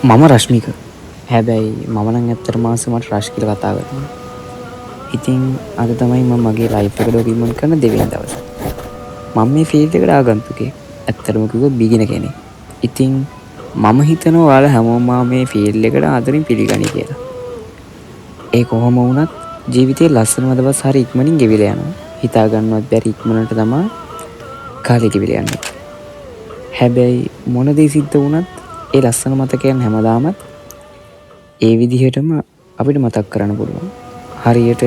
මම රශ්මික. හැබැයි මම නම් ඇත්තට මාසෙකට රශ් කියලා කතා කරනවා. ඉතින් අද තමයි මම මගේ ලයිෆ් එක ඩොකියුමන්ට් කරන දෙවෙනි දවස. මම මේ ෆීල්ඩ් එකට ආගන්තුකෙක්. ඇත්තටම කිව්වොත් බිගින කෙනෙක්. ඉතින් මම හිතනවා ඔයාලා හැමෝම මේ ෆීල්ඩ් එකට ආදරෙන් පිළිගනි කියලා. ඒ කොහොම වුණත් ජීවිතේ ලස්සනම දවස් හරි ඉක්මනින් ගෙවිලා යනවා. හිතා ගන්නවත් බැරි ඉක්මනට තමයි කාලේ ගෙවිලා යන්නේ. හැබැයි මොන දේ සිද්ධ වුණත් ඒ ලස්සන මතකයන් හැමදාමත් ඒ විදිහටම අපිට මතක් කරන්න පුළුවන්. හරියට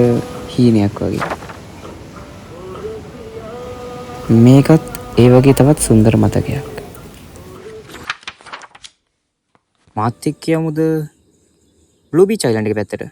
හීනයක් වගේ. මේකත් ඒ වගේ තවත් සුන්දර මතකයක්. මාත් එක්ක යමුද බ්ලූ බීච් අයිලන්ඩ් එක පැත්තට?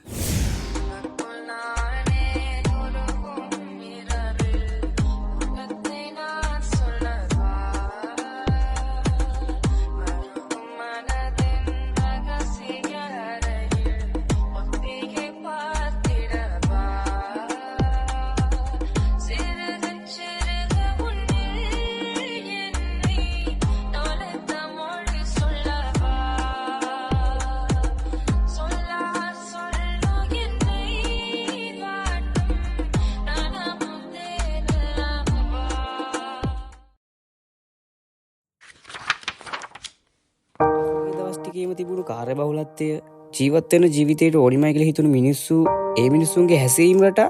දවස්ටිකේම තිබුණු කාර්යබහුලත්වය ජීවත් වෙන ජීවිතේට ඕනිමයි කියලා හිතුණු මිනිස්සු ඒ මිනිස්සුන්ගේ හැසිරීමකට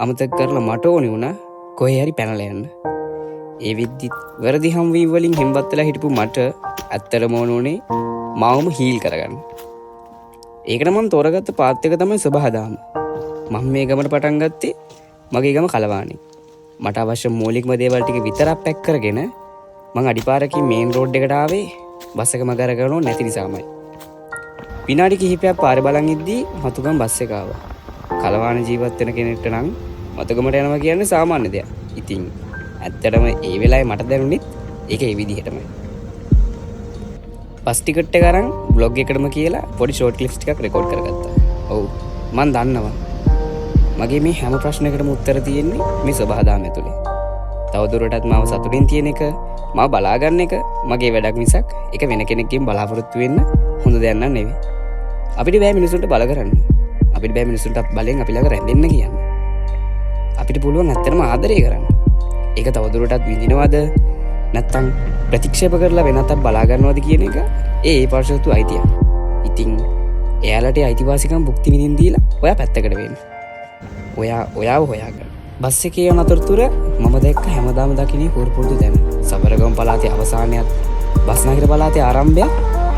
අමතක කරලා මට ඕනි වුණා කොහේ හරි පැනලා යන්න. ඒ විද්දිත් වැරදි හම්වීම් වලින් හෙම්බත් වෙලා හිටපු මට ඇත්තටම ඕනේ මාවම හීල් කරගන්න. ඒකට මම තෝරගත්ත පාත් එක තමයි සබහාදාම. මම මේ ගමන පටන් ගත්තේ මගේ ගම කලවානේ. මට අවශ්‍ය මූලිකම දේවල් ටික විතරක් පැක් කරගෙන මං අඩිපාරකින් මේන් රෝඩ් එකට ආවේ බස් එක මග අරගෙන නැති නිසාමයි. විනාඩි කිහිපයක් පාරේ බලන් ඉද්දී මතුගම් බස් එක ආවා. කලවාන ජීවත් වෙන කෙනෙක්ට නම් මතුගමට යනවා කියන්නේ සාමාන්‍ය දෙයක්. ඉතින් ඇත්තටම ඒ වෙලාවේ මට දැනුනේත් ඒක ඒ විදිහටමයි. බස් ටිකට් එක අරන් බ්ලොග් එකටම කියලා පොඩි ෂෝට් ක්ලිප්ස් ටිකක් රෙකෝඩ් කරගත්තා. ඔව් මං දන්නවා. මගේ මේ හැම ප්‍රශ්නයකටම උත්තර තියෙන්නේ මේ සබහාදාම ඇතුලේ. තවදුරටත් මාව සතුටින් තියෙන එක මම බලාගන්න එක මගේ වැඩක් මිසක් ඒක වෙන කෙනෙක්ගෙන් බලාපොරොත්තු වෙන්න හොඳ දෙයක් නෑ නෙවෙයි. අපිට බෑ මිනිසුන්ට බල කරන්න. අපිට බෑ මිනිසුන්ට බලෙන් අපි ළඟ රැඳෙන්න කියන්න. අපිට පුළුවන් ඇත්තටම ආදරය කරන්න. ඒක තවදුරටත් විඳිනවද නැත්නම් ප්‍රතික්ෂේප කරලා වෙනතක් බලා ගන්නවද කියන එක ඒ පාර්ශවතු අයිතියක්. ඉතින් එයාලට අයිතිවාසිකම් භුක්ති විඳින්න දීලා ඔයා පැත්තකට වෙන්න. ඔයාව හොයාගන්න. බස් එකේ යන අතරතුර මම දැක්ක හැමදාම දකින්නේ හුරුපුරුදු තැන. සබරගම් පළාතේ අවසානයත් බස්නාහිර පළාතේ ආරම්භයත්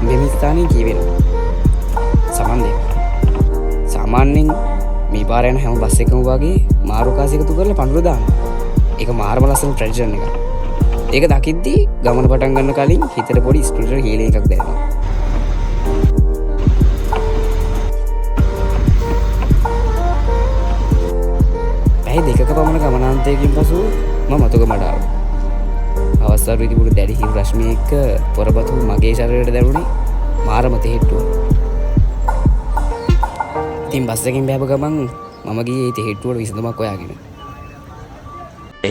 මෙම ස්ථානයේ කියවෙනවා. සමන්දේ. සාමාන්‍යයෙන් මේ පාර යන හැම බස් එකකම වගේ මාරුකාස එකතු කරලා පඳුර දානවා. ඒක මාරම ලස්සන ට්‍රැඩිෂන් එකක්. ඒක දකිද්දී ගමන පටන් ගන්න කලින් හිතට පොඩි ස්පීඩර් හීලින් එකක් දැනෙනවා. ඇයි දෙකක පමණ ගමනාන්තයකින් පසු මම මතුගමට ආවා. අවස්ථාවේ තිබුණු දැඩි හිරු රශ්මිය එක්ක පොරබතු මගේ ශරීරයට දැනුනේ මාරම තෙහෙට්ටුව. ඉතින් බස් එකකින් බෑව ගමන් මම ගියේ ඒ තෙහෙට්ටුවට විසඳුමක් හොයාගෙන.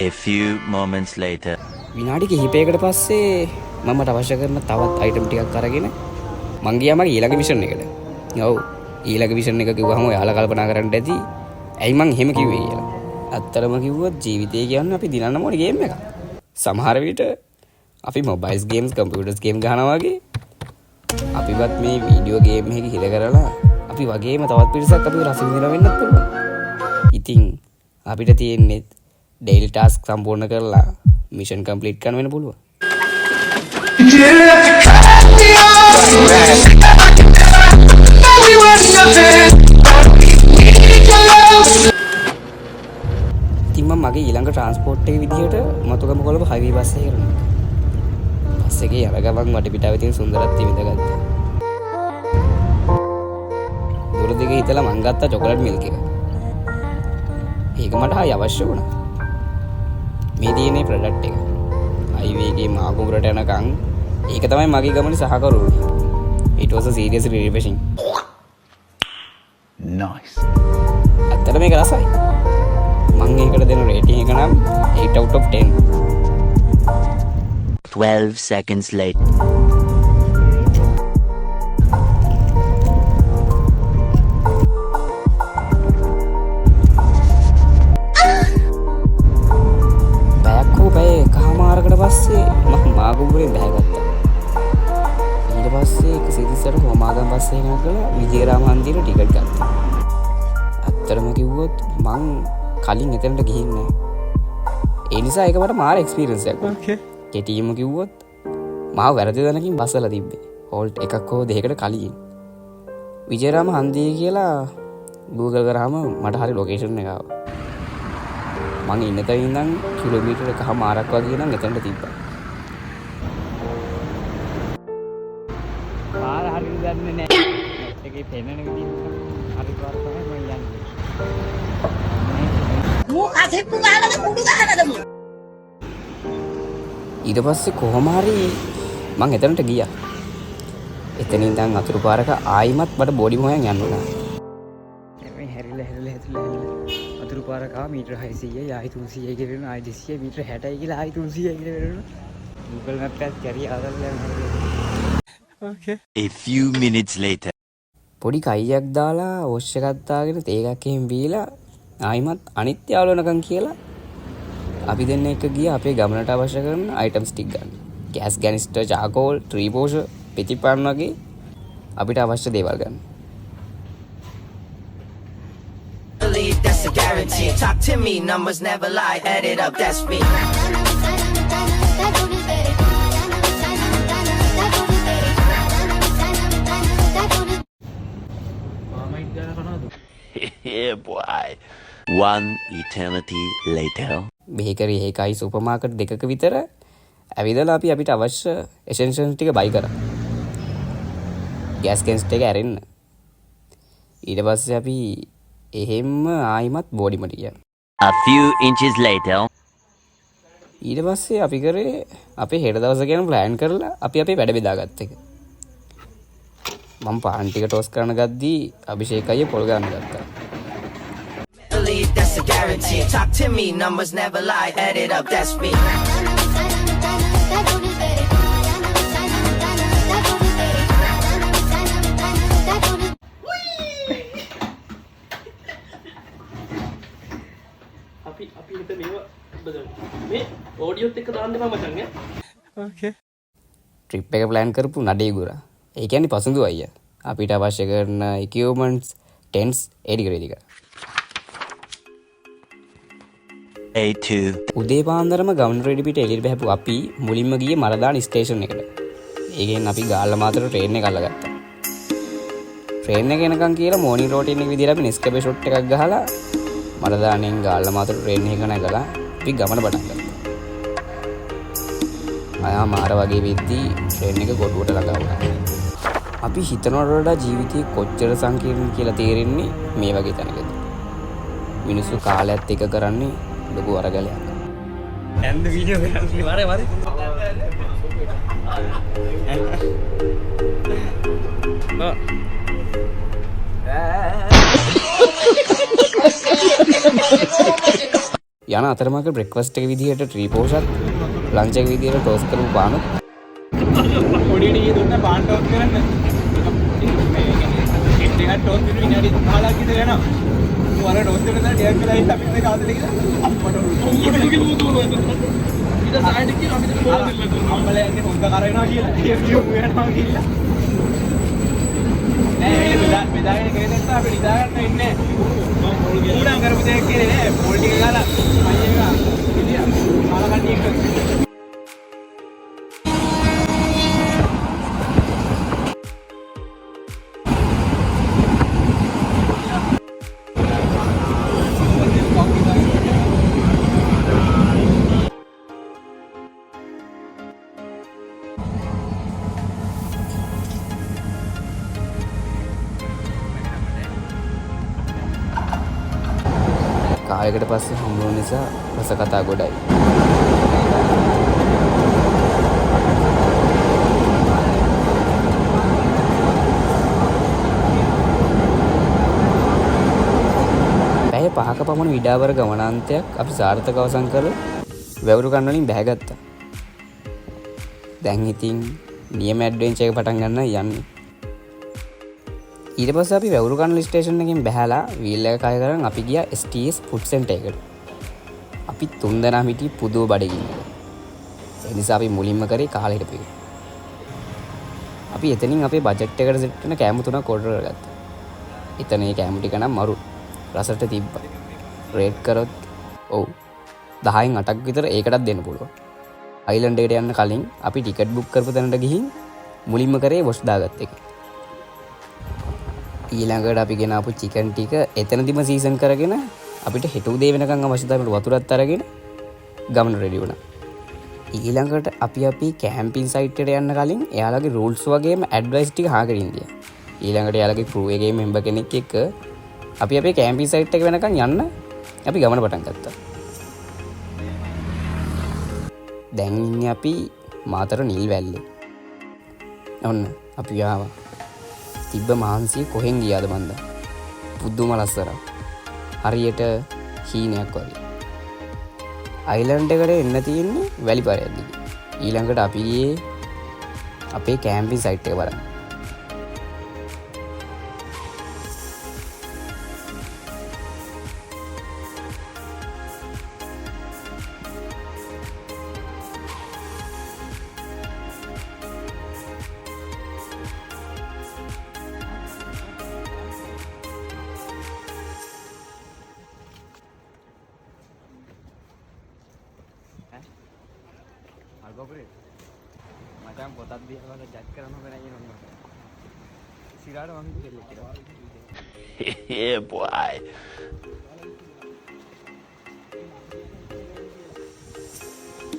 A few moments later. විනාඩි කිහිපයකට පස්සේ මමට අවශ්‍ය කරන තවත් අයිටම් ටිකක් අරගෙන මං ගියා මගේ ඊළඟ මිෂන් එකට. ඔව් ඊළඟ මිෂන් එක කිව්වහම ඔයාලා කල්පනා කරන්න ඇති ඇයි මං එහෙම කිව්වේ කියලා. ඇත්තටම කිව්වොත් ජීවිතය කියන්නේ අපි දිනන්න ඕනේ ගේම් එකක්. සමහර විට අපි මොබයිල්ස් ගේම්ස් කම්පියුටර්ස් ගේම් ගහනවා වගේ අපිවත් මේ වීඩියෝ ගේම් එකක හිර කරලා අපි වගේම තවත් පිරිසක් අපිව රස විඳිනවා වෙන්නත් පුළුවන්. ඉතින් අපිට තියෙන්නේ ඩේලි ටාස්ක් සම්පූර්ණ කරලා මිෂන් කම්ප්ලීට් කරන්න වෙන පුළුවන්. ඉතින් මම මගේ ඊළඟ ට්‍රාන්ස්පෝර්ට් එක විදිහට මතුගම කොළඹ හයිවේ බස් එකේ යනවා. බස් එකේ යන ගමන් වටපිටාවේ තියෙන සුන්දරත්වය විඳගත්තා. දුර දිග හිතලා මං ගත්තා චොකලට් මිල්ක් එක. ඒක මට හරි අවශ්‍ය වුණා. මේ තියෙන්නේ ප්‍රොඩක්ට් එක. හයිවේ එකේ මාගුඹරට යනකම් ඒක තමයි මගේ ගමනේ සහකරුවනේ. It was a seriously refreshing. Nice. ඇත්තට මේක රසයි. මං ඒකට දෙන රේටින් එක නම් 8 out of 10. 12 seconds later. ඇත්තරම කිව්වොත් මං කලින් එතනට ගිහින් නැහැ. ඒ නිසා ඒක මට මාර එක්ස්පීරියන්ස් එකක්. කෙටියෙන්ම කිව්වොත් මාව වැරදි තැනකින් බස්සලා තිබ්බේ. හෝල්ට් එකක් හෝ දෙකකට කලින්. විජේරාම හන්දිය කියලා Google කරාම මට හරි ලොකේෂන් එක ආවා. මං ඉන්න තැන ඉඳන් කිලෝමීටර් එකමාරක් වගේ නම් එතනට තිබ්බා. පාර හරියට දන්නේ නැහැ. ඒකේ පෙන්නන විදිහ හරි පාර තමයි මම යන්නේ. ඊට පස්සේ කොහොම හරි මං එතනට ගියා. එතනින් ඉඳන් අතුරු පාරක ආයිමත් මට බෝඩි මොහයන් යන්න උනා. මේ හැරිලා අතුරු පාරක මීටර 600යි ආයි 300යි කියලා ආයි 200යි මීටර 60යි කියලා ආයි 300යි කියලා වෙනවා. Google Maps එකත් කැරි ආදල්ලා යනවා. Okay. A few minutes later. පොඩි කයියක් දාලා වොෂ් එකක් දාගෙන තේ එකක් එහෙම බීලා ආයිමත් අනිත් යාළුවනකම් කියලා අපි දෙන්න එක ගියා අපේ ගමනට අවශ්‍ය කරන අයිටම්ස් ටික ගන්න. ගෑස් ගැනිස්ටර්, චාකෝල්, ට්‍රී පෝෂ, පිටිපන් වගේ අපිට අවශ්‍ය දේවල් ගන්න. That's a guarantee. Talk to me, numbers never lie. Add it up, that's me. Yeah, boy. One eternity later. Bakery එකයි සුපර් මාකට් දෙකක විතර ඇවිදලා අපි අපිට අවශ්‍ය එසෙන්ෂියල්ස් ටික බයි කරා. ගෑස් කැන්ස්ටර් එක ඇරෙන්න. ඊට පස්සේ අපි එහෙම්ම ආයිමත් බෝඩිමට ගියා. A few inches later. ඊට පස්සේ අපි කරේ අපේ හෙට දවස ගැන ප්ලෑන් කරලා අපි අපේ වැඩ බෙදාගත්ත එක. මම පාන් ටික ටෝස් කරන ගද්දී අභිෂේක් අයියා පොල් ගන්න ගත්තා. That's a guarantee. Talk to me, numbers never lie. Add it up, that's me. අපි හිත මේවා බදමු. මේ ඔඩියෝත් එක්ක දාන්න එපා මචං ඈ. ඕකේ. ට්‍රිප් එක ප්ලෑන් කරපු නඩේ ගුරා. ඒ කියන්නේ පසඳු අයියා. අපිට අවශ්‍ය කරන equipments, tents එඩි කරේදික. A2. උදේ පාන්දරම ගවුන් රෙඩි පිට එළියට බහපු අපි මුලින්ම ගියේ මරදාන ස්ටේෂන් එකට. ඒකෙන් අපි ගාල්ල මාතර ට්‍රේන් එක අල්ලගත්තා. ට්‍රේන් එක එනකන් කියලා මෝර්නින් රෝටින් එක විදිහට අපි නෙස්කැෆේ ෂොට් එකක් ගහලා මරදානෙන් ගාල්ල මාතර ට්‍රේන් එක නැගලා අපි ගමන පටන් ගත්තා. අයා මාර වගේ වෙද්දී ට්‍රේන් එක ගොඩුවට ළඟා වුණා. අපි හිතනවට වඩා ජීවිතේ කොච්චර සංකීර්ණ කියලා තේරෙන්නේ මේ වගේ තැනකදී. මිනිස්සු කාලයත් එක කරන්නේ ලොකු අරගලයක්. ඇන්ද වීඩියෝ කරන්නේ වරේ වරේ. යන අතරමඟ බ්‍රෙක්ෆාස්ට් එක විදිහට ට්‍රී පෝෂත් ලන්ච් එක විදිහට ටෝස් කරපු බාන පොඩි ඩී දුන්න බාන් ටෝස් කරන්න. මේ කියන්නේ එකක් ටෝස් කරන විනාඩි 15ක් විතර යනවා. වර ටෝස් කරන දා ඩියක් වෙලා ඉන්න අපිත් කාද කියලා අප්පට ඊට සයිඩ් එකේ අපිට බෝල් දෙන්න අම්බලේ යන්නේ හොඳ කරේනවා කියලා කියමු වෙනවා කියලා නෑ මේ බෙදාගෙන ගෙදරට අපි නිදාගන්න ඉන්නේ මම බෝල් ගියා ඌරන් කරපු දෙයක් කියන්නේ නෑ බෝල් ටික ගාලා අයියා ඉතින් කාලා කන්නේ එක කාලයකට පස්සේ හම්බ වුන නිසා රස කතා ගොඩයි. පැය 5ක පමණ විඩාවර ගමනාන්තයක් අපි සාර්ථක අවසන් කරලා වැවුරු කන් වලින් බැහැගත්තා. දැන් ඉතින් නියම ඇඩ්වෙන්චර් එක පටන් ගන්න යන්නේ. ඊට පස්සේ අපි වැවුරු කන්වල ස්ටේෂන් එකෙන් බැහැලා වීල් එක කය කරන් අපි ගියා STS ෆුඩ් සෙන්ටර් එකට. අපි 3 දෙනා හිටියේ පුදුව බඩගින්න. ඒ නිසා අපි මුලින්ම කරේ කාලේ හිටපු එක. අපි එතනින් අපේ බජට් එකට සෙට් වෙන කෑම තුනක් ඕඩර් කරගත්තා. එතන ඒ කෑම ටික නම් මරු. රසට තිබ්බා. රේට් කරොත් ඔව් 10න් 8ක් විතර ඒකටත් දෙන්න පුළුවන්. අයිලන්ඩ් එකට යන්න කලින් අපි ටිකට් බුක් කරපු තැනට ගිහින් මුලින්ම කරේ වොෂ් දාගත්ත එක. ඊළඟට අපි ගෙනාපු චිකන් ටික එතනදිම සීසන් කරගෙන අපිට හෙට උදේ වෙනකන් අවශ්‍යතාවට වතුරත් අරගෙන ගමන රෙඩි වුණා. ඊළඟට අපි කැම්පින් සයිට් එකට යන්න කලින් එයාලගේ රූල්ස් වගේම ඇඩ්වයිස් ටික අහගෙන ඉඳියා. ඊළඟට එයාලගේ ක්‍රූ එකේ මෙම්බර් කෙනෙක් එක්ක අපි අපේ කැම්පින් සයිට් එක වෙනකන් යන්න අපි ගමන පටන් ගත්තා. දැන් ඉන්නේ අපි මාතර නිල් වැල්ලේ. ඔන්න අපි ආවා. තිබ්බ මහන්සිය කොහෙන් ගියාද මන්ද? පුදුම ලස්සනක්. හරියට හීනයක් වගේ. අයිලන්ඩ් එකට එන්න තියෙන්නේ වැලි පාරයක් දිගේ. ඊළඟට අපි ගියේ අපේ කැම්පින් සයිට් එක බලන්න. අල්ගොපුරේ මචං පොතක් දිහා ජඩ් කරන්න බෑ නේද? සිරාට වංගු දෙල්ල කියලා. Yeah, boy.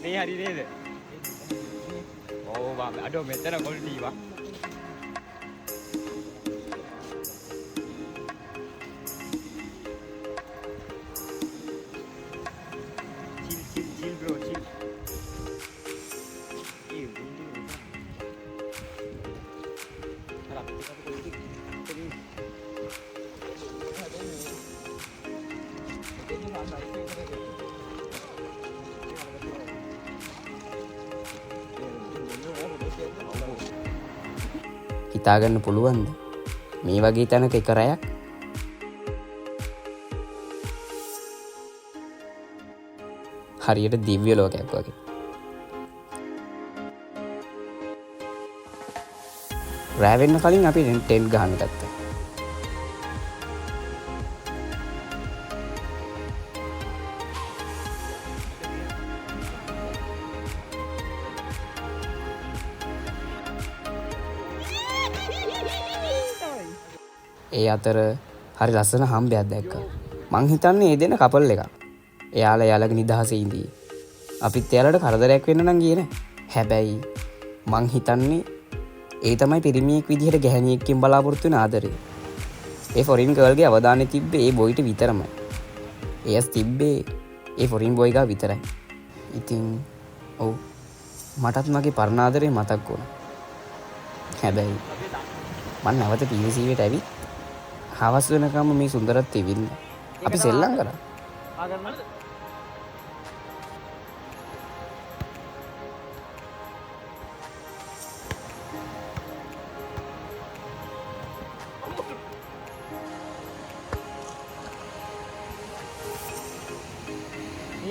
මේ හරි නේද? ඕ බා අඩෝ මෙතන කොල්ටි වා. chill bro chill. හිතාගන්න පුළුවන්ද මේ වගේ තැනක එක රැයක්? හරියට දිව්‍ය ලෝකයක් වගේ. රෑ වෙන්න කලින් අපි ටෙන්ට් ගහන්න ගත්තා. ඒ අතර හරි ලස්සන හම්බයක් දැක්කා. මං හිතන්නේ ඒ දෙන කපල් එකක්. එයාලා යාළගේ නිදහසේ ඉඳී. අපිත් එයාලට කරදරයක් වෙන්න නම් ගියේ නෑ. හැබැයි මං හිතන්නේ ඒ තමයි පිරිමියෙක් විදිහට ගැහණියෙක්ගෙන් බලාපොරොත්තු වෙන ආදරේ. ඒ ෆොරින් ගර්ල්ගේ අවධානය තිබ්බේ ඒ බොයිට විතරමයි. එයස් තිබ්බේ ඒ ෆොරින් බොයි ගා විතරයි. ඉතින් ඔව් මටත් මගේ පරණ ආදරේ මතක් වුණා. හැබැයි මං නැවත PVC එකට ඇවිත් හවස් වෙනකම් මේ සුන්දරත්වය විඳ අපි සෙල්ලම් කරා.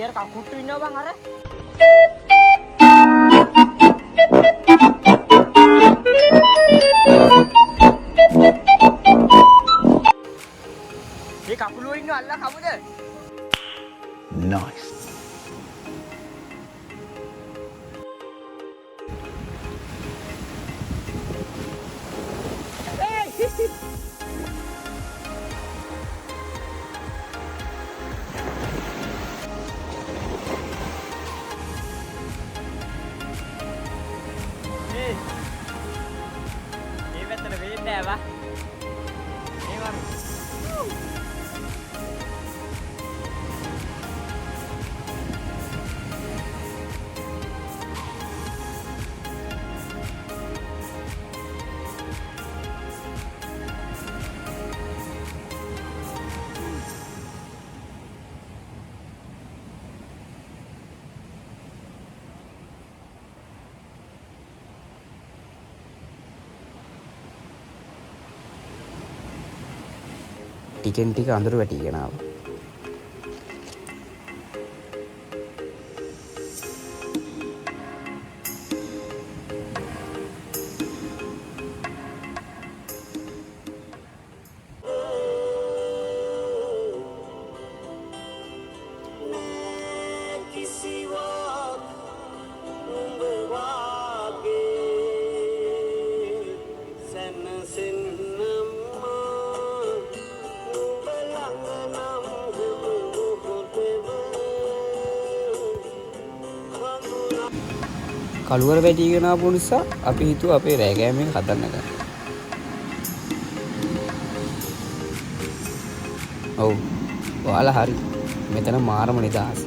biar kakutu ini bang are. Ini kapulu ini Allah kamu deh. Nice. Ini betul beda pak. Ini bang. ටිකෙන් ටික අඳුර වැටිගෙන ආවා. කළුවර වැටිගෙන ආපු නිසා අපි හිතුවා අපේ රෑ කෑම එක හදන්න ගන්න. ඔව්. ඔයාලා හරි. මෙතන මාරම නිදහස.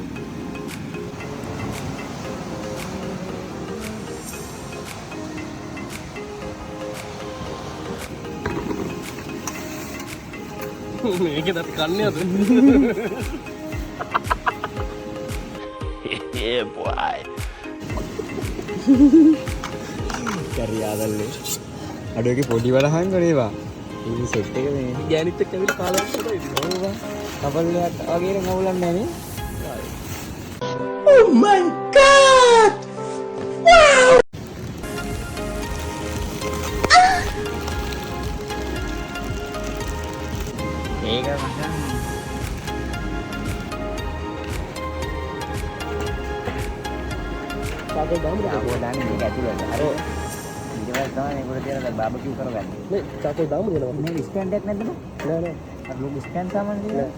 මේක දත් කන්නේ අද Yeah, boy. කරි ආදල්ලේ. අඩුවගේ පොඩි වලහන් කරේවා. ඉතින් සෙට් එක මේ ගෑනිත් එක්ක ඇවිල්ලා කාලා කරලා ඕවා. කපල්ලයක් වගේ නවුලන්නේ නේ. ඒක මචං තාකෝ දාමුද ආවෝ දාන්නේ මේක ඇතුළට. අර ඊට පස්සේ තමයි මේකට තියලා බාබකියු කරගන්නේ. නේ තාකෝ දාමුද නෝ මේ ස්ටෑන්ඩ් එකක් නැද්ද නෝ? නෑ නෑ අර ලොකු ස්ටෑන්ඩ් සාමාන් දිලා.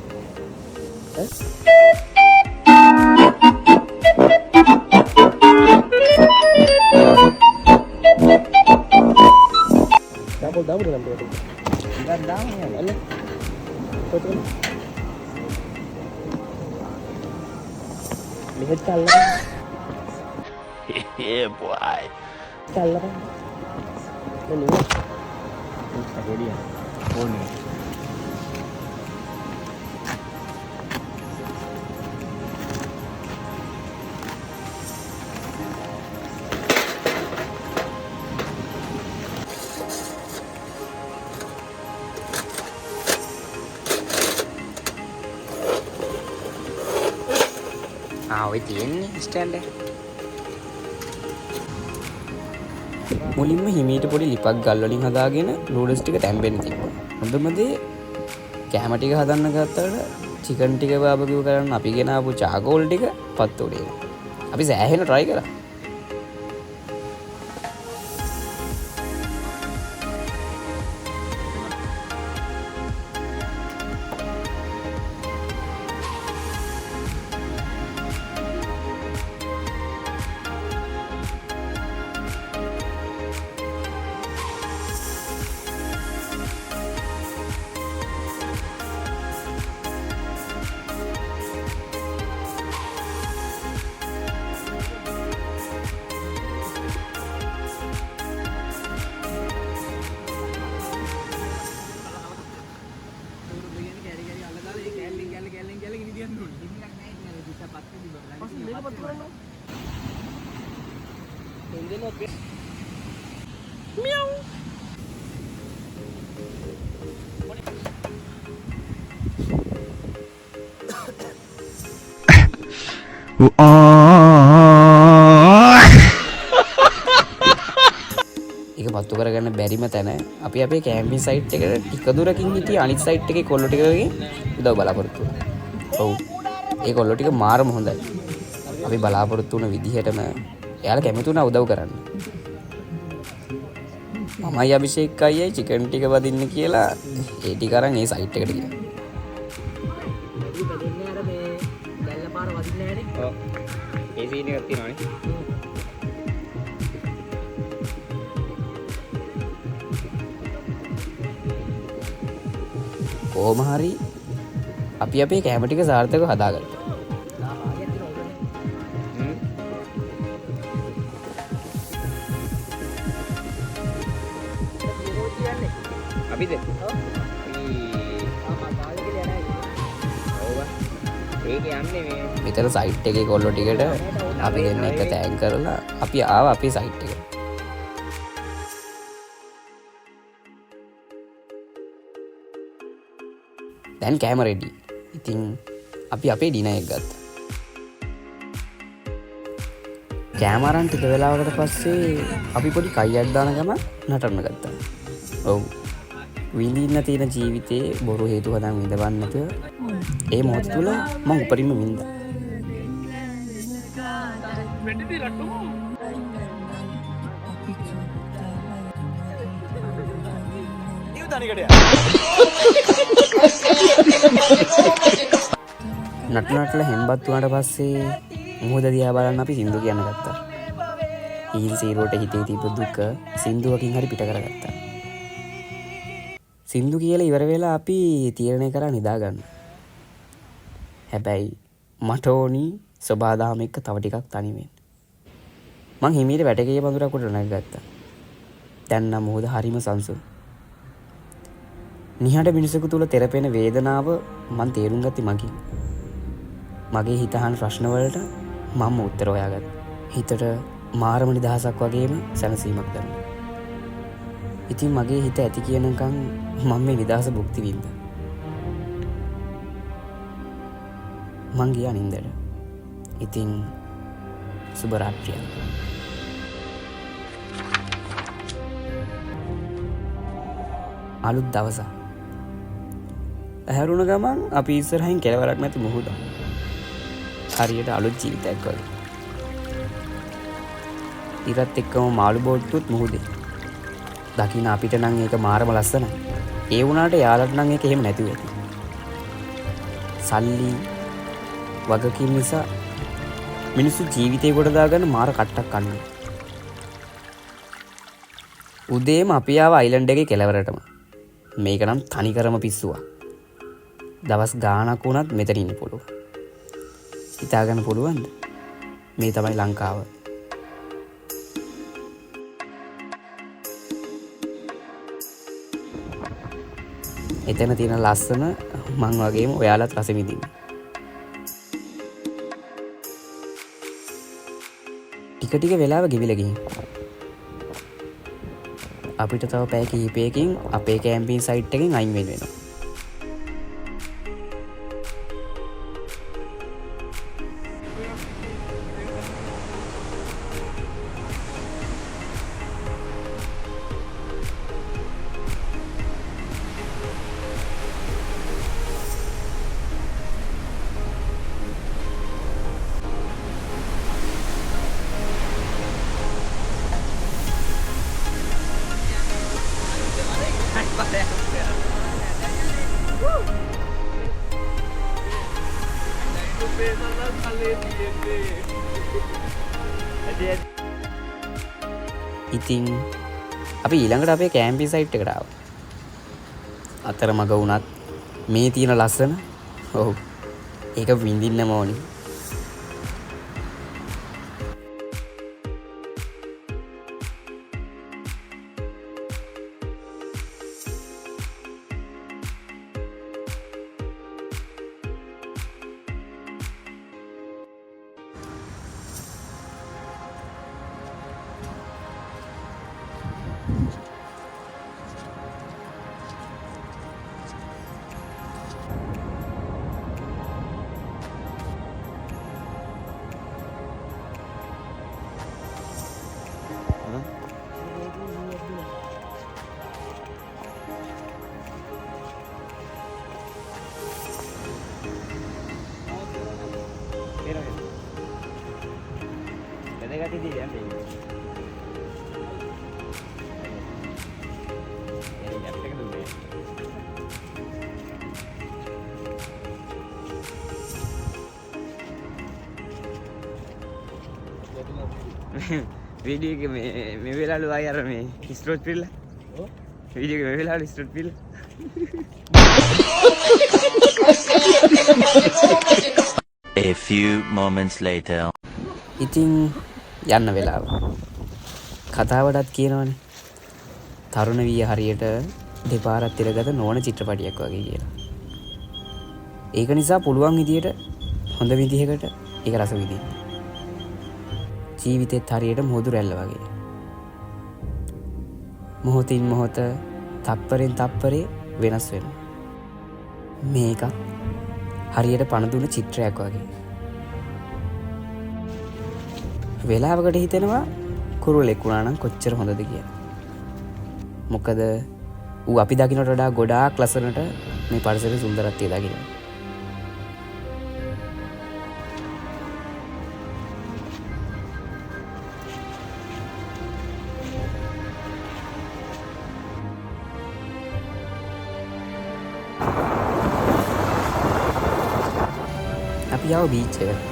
තාකෝ දාමුද නම් දෙයක් ඉතින් දාන්නේ අල්ල කොතන මෙහෙත් අල්ලලා Yeah, boy. අල්ලලා එන්නේ හෙඩිය ඕනේ. ඔය තියෙන්නේ ස්ටෑන්ඩ් එක. මුලින්ම හිමීට පොඩි ලිපක් ගල් වලින් හදාගෙන නූඩල්ස් ටික තැම්බෙන්න තිබ්බා. හොඳම දේ කැම ටික හදන්න ගත්තට චිකන් ටික බාබකියු කරන්න අපි ගෙන ආපු චාකෝල් ටික පත්තු උඩේ. අපි සෑහෙන try කරා. ඒක පත්තු කරගන්න බැරිම තැන අපි අපේ කැම්පින් සයිට් එකට ටික දුරකින් හිටිය අනිත් සයිට් එකේ කොල්ලෝ ටික වගේ උදව් බලාපොරොත්තු වුණා. ඔව්. ඒ කොල්ලෝ ටික මාරම හොඳයි. අපි බලාපොරොත්තු වුණ විදිහටම එයාලා කැමති වුණා උදව් කරන්න. මමයි අභිෂේක් අයියයි චිකන් ටික වදින්න කියලා ඒ ටික අරන් ඒ සයිට් එකට ගියා. ඔව්. ඒ සීන් එකක් තියෙනවානේ. කොහොම හරි අපි අපේ කැම ටික සාර්ථකව හදාගත්තා. අපිද? මෙතන සයිට් එකේ කොල්ලෝ ටිකට අපි දෙන්න එක තෑග් කරලා අපි ආවා අපේ සයිට් එකට. දැන් කෑම රෙඩි. ඉතින් අපි අපේ ඩිනර් එක ගත්තා. කෑම අරන් ටික වෙලාවකට පස්සේ අපි පොඩි කයියක් දාන ගමන් නටන්න ගත්තා. ඔව්. විඳින්න තියෙන ජීවිතේ බොරු හේතු හදන් විඳවන්න නැතුව ඒ මොහොත තුල මම උපරිම විඳා. නටනටල හෙම්බත් වුණාට පස්සේ මුහුද දිහා බලන්න අපි සින්දු කියන්න ගත්තා. ඊල් සීරුවට හිතේ තිබ දුක සින්දුවකින් හරි පිට කරගත්තා. සින්දු කියලා ඉවර වෙලා අපි තීරණය කරා නිදාගන්න. හැබැයි මට ඕනි සබාදාම එක්ක තව ටිකක් තනිවෙන්න. මං හිමීට වැටකේ පඳුරක් උඩ නැගගත්තා. දැන් නම් මොහොත හරිම සංසුන්. නිහඬ මිනිසෙකු තුල තෙරපෙන වේදනාව මං තේරුම් ගත්තේ මගින්. මගේ හිත අහන ප්‍රශ්න වලට මම උත්තර හොයාගත්තා. හිතට මාරම නිදහසක් වගේම සැනසීමක් දැනුණා. ඉතින් මගේ හිත ඇති කියනකම් මම මේ නිදහස භුක්ති විඳා. මං ගියා නින්දට. ඉතින් සුබ රාත්‍රියක්. අලුත් දවසක්. ඇහැරුණ ගමන් අපි ඉස්සරහින් කෙලවරක් නැති මුහුද. හරියට අලුත් ජීවිතයක් වගේ. ඉරත් එක්කම මාළු බෝට්ටුත් මුහුදේ. දකින්න අපිට නම් ඒක මාරම ලස්සනයි. ඒ වුණාට යාළුවට නම් ඒක එහෙම නැතුව ඇති. සල්ලි වගකීම් නිසා මිනිස්සු ජීවිතේ කොට දාගන්න මාර කට්ටක් කන්නේ. උදේම අපි ආව අයිලන්ඩ් එකේ කෙළවරටම. මේක නම් තනිකරම පිස්සුවක්. දවස් ගාණක් වුණත් මෙතන ඉන්න පුළුවන්. හිතාගන්න පුළුවන්ද? මේ තමයි ලංකාව. එතන තියෙන ලස්සන මං වගේම ඔයාලත් රස විඳින්න. ටික ටික වෙලාව ගෙවිලා ගිහින් අපිට තව පැය කිහිපයකින් අපේ කැම්පින් සයිට් එකෙන් අයින් වෙන්න වෙනවා. ඉතින් අපි ඊළඟට අපේ කැම්පින් සයිට් එකට ආවා. අතරමඟ වුණත් මේ තියෙන ලස්සන ඔව් ඒක විඳින්නම ඕනි. වීඩියෝ එක මේ වෙලාවලු ආය අර මේ ස්ට්‍රෝට් පිල්ල. ඔව්. වීඩියෝ එක මේ වෙලාවලු ස්ට්‍රෝට් පිල්ල. A few moments later. ඉතින් යන්න වෙලාව. කතාවටත් කියනවනේ. තරුණ විය හරියට දෙපාරක් තිරගත නොවන චිත්‍රපටියක් වගේ කියලා. ඒක නිසා පුළුවන් විදියට හොඳ විදිහකට ඒක රස විඳින්න. ජීවිතෙත් හරියට මොහොදු රැල්ල වගේ. මොහොතින් මොහොත තප්පරෙන් තප්පරේ වෙනස් වෙනවා. මේක හරියට පණ දුන්න චිත්‍රයක් වගේ. වෙලාවකට හිතෙනවා කුරුල්ලෙක් වුණා නම් කොච්චර හොඳද කියලා. මොකද ඌ අපි දකින්නට වඩා ගොඩාක් ලස්සනට මේ පරිසරයේ සුන්දරත්වය දකිනවා. අපි ආව බීච් එකට.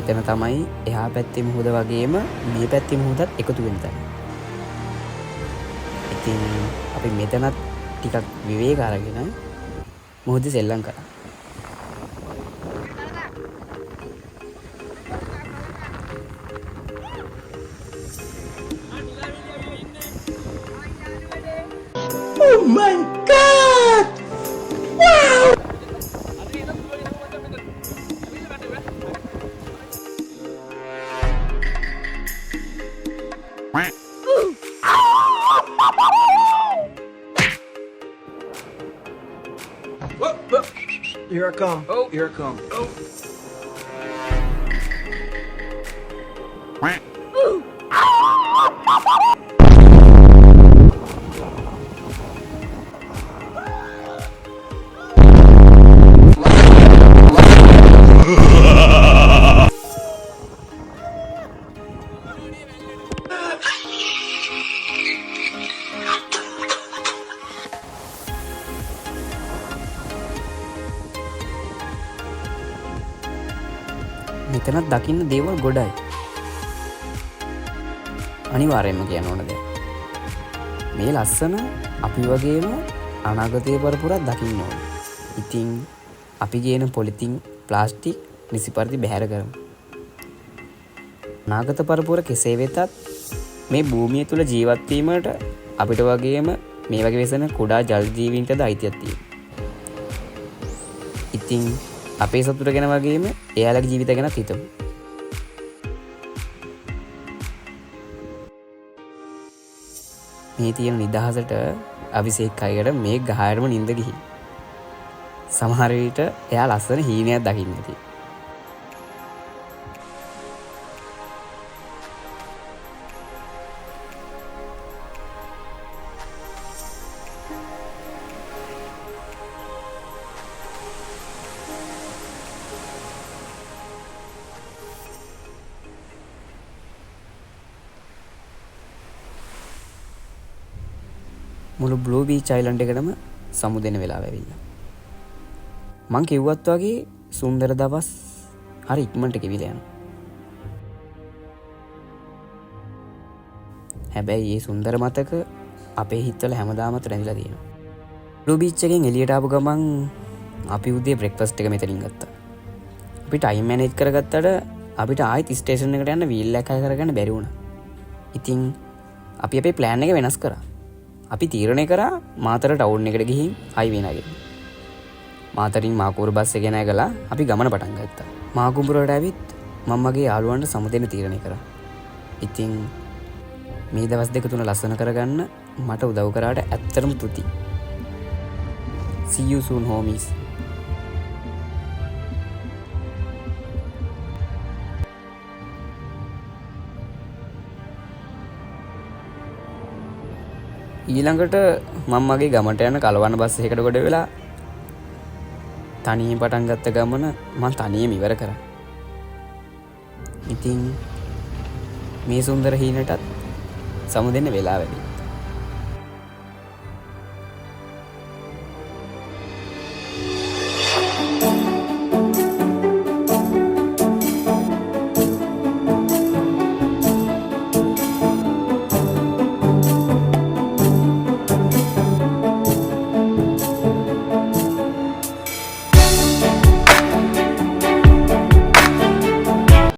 මෙතන තමයි එහා පැත්තේ මුහුද වගේම මේ පැත්තේ මුහුදත් එකතු වෙන තැන. ඉතින් අපි මෙතනත් ටිකක් විවේක අරගෙන මුහුදේ සෙල්ලම් කරා. Here I come. Oh, here I come. Oh. මෙතනත් දකින්න දේවල් ගොඩයි. අනිවාර්යයෙන්ම කියන්න ඕන දෙයක්. මේ ලස්සන අපි වගේම අනාගතයේ පරපුරක් දකින්න ඕන. ඉතින් අපි ගේන පොලිතින් ප්ලාස්ටික් නිසි පරිදි බැහැර කරමු. අනාගත පරපුර කෙසේ වෙතත් මේ භූමිය තුල ජීවත් වීමට අපිට වගේම මේ වගේ වෙසෙන කුඩා ජල ජීවීන්ටද අයිතියක් තියෙනවා. ඉතින් අපේ සතුට ගැන වගේම එයාලගේ ජීවිත ගැනත් හිතමු. මේ තියෙන නිදහසට අවිසේක් අයකට මේ ගහයටම නිින්ද ගිහින්. සමහර විට එයා ලස්සන හීනයක් දකින්න ඇති. මුළු බ්ලූ බීච් අයිලන්ඩ් එකටම සමුදෙන වෙලාව ඇවිල්ලා. මං කිව්වත් වගේ සුන්දර දවස් හරි ඉක්මනට ගෙවිලා යනවා. හැබැයි මේ සුන්දර මතක අපේ හිතවල හැමදාමත් රැඳිලා තියෙනවා. බ්ලූ බීච් එකෙන් එළියට ආපු ගමන් අපි උදේ බ්‍රෙක්ෆාස්ට් එක මෙතනින් ගත්තා. අපි ටයිම් මැනේජ් කරගත්තට අපිට ආයෙත් ස්ටේෂන් එකට යන්න වීල් එක අය කරගන්න බැරි වුණා. ඉතින් අපි අපේ ප්ලෑන් එක වෙනස් කරා. අපි තීරණය කරා මාතර ටවුන් එකට ගිහින් හයිවේ නගින්න. මාතරින් මාකුඹුර බස් එක නැගලා අපි ගමන පටන් ගත්තා. මාකුඹුරට ඇවිත් මම මගේ යාළුවන්ට සමුදෙන්න තීරණය කරා. ඉතින් මේ දවස් දෙක තුන ලස්සන කරගන්න මට උදව් කරාට ඇත්තටම තුති. See you soon homies. ඊළඟට මම මගේ ගමට යන කලවන්න බස් එකකට ගොඩ වෙලා තනියෙන් පටන් ගත්ත ගමන මම තනියම ඉවර කරා. ඉතින් මේ සුන්දර හීනටත් සමුදෙන්න වෙලා වැඩි.